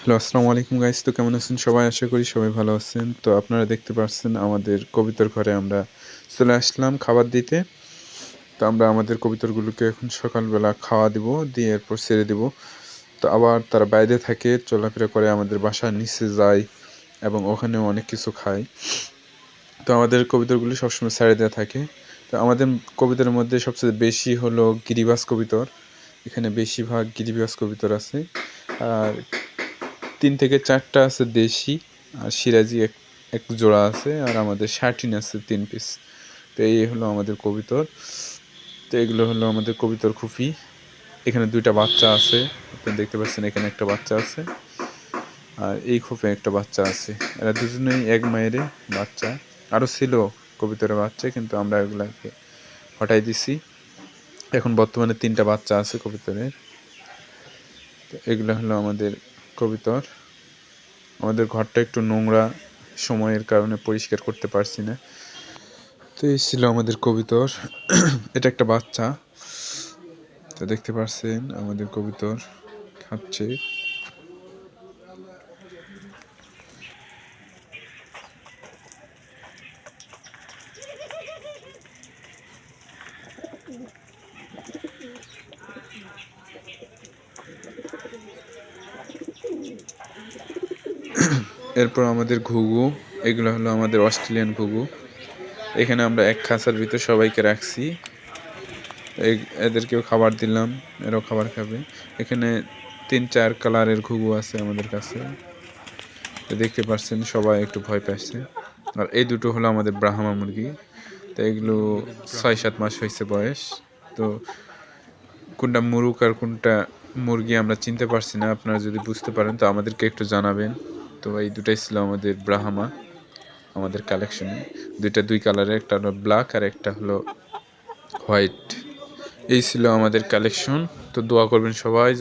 Hello, আসসালামু আলাইকুম guys. তো কেমন আছেন সবাই? আশা করি সবাই ভালো আছেন। তো আপনারা দেখতে পাচ্ছেন আমাদের কবিতর ঘরে আমরা চলে আসলাম খাবার দিতে। তো আমরা আমাদের কবিতরগুলোকে এখন সকালবেলা খাওয়া দিব, দিয়ে এরপর ছেড়ে দিব। তো আবার তারা বাইরে থাকে, চলাফেরা করে, আমাদের বাসার নিচে যায় এবং ওখানেও অনেক কিছু খায়। তো আমাদের কবিতরগুলি সবসময় ছেড়ে দেওয়া থাকে। তো আমাদের কবিতরের মধ্যে সবচেয়ে বেশি হলো গিরিবাজ কবিতর। এখানে বেশিরভাগ গিরিবাজ কবিতর আছে। আর ৩ থেকে ৪টা আছে দেশি, আর সিরাজি এক জোড়া আছে, আর আমাদের শার্টিন আছে ৩ পিস। তো এই হলো আমাদের কবিতর। তো এগুলো হলো আমাদের কবিতর খুফি। এখানে ২টা বাচ্চা আছে, আপনি দেখতে পাচ্ছেন এখানে একটা বাচ্চা আছে, আর এই খোপে একটা বাচ্চা আছে। এরা দুজনেই এক মায়ের বাচ্চা। আরও ছিল কবিতরের বাচ্চা, কিন্তু আমরা এগুলাকে হটাই দিছি। এখন বর্তমানে 3টা বাচ্চা আছে কবিতরের। তো এগুলো হলো আমাদের কবিতর। আমাদের ঘরটা একটু নোংরা, সময়ের কারণে পরিষ্কার করতে পারছি না। তো এই ছিল আমাদের কবিতর। এটা একটা বাচ্চা। তো দেখতে পাচ্ছেন আমাদের কবিতর খাচ্ছে। এরপর আমাদের ঘুঘু। এগুলো হলো আমাদের অস্ট্রেলিয়ান ঘুঘু। এখানে আমরা এক খাঁচার ভিতর সবাইকে রাখছি। এদেরকেও খাবার দিলাম, এরাও খাবার খাবে। এখানে ৩-৪ কালারের ঘুঘু আছে আমাদের কাছে। তো দেখতে পাচ্ছেন সবাই একটু ভয় পাচ্ছে। আর এই দুটো হলো আমাদের ব্রাহ্মা মুরগি। তো এগুলো ৬-৭ মাস হয়েছে বয়স। তো কোনটা মুরগ আর কোনটা মুরগি আমরা চিনতে পারছি না। আপনারা যদি বুঝতে পারেন তো আমাদেরকে একটু জানাবেন। তো এই দুটাই ছিল আমাদের ব্রাহ্মা আমাদের কালেকশনে। দুইটা ২ কালারের, একটা হলো ব্ল্যাক আর একটা হলো হোয়াইট। এই ছিল আমাদের কালেকশন। তো দোয়া করবেন সবাই।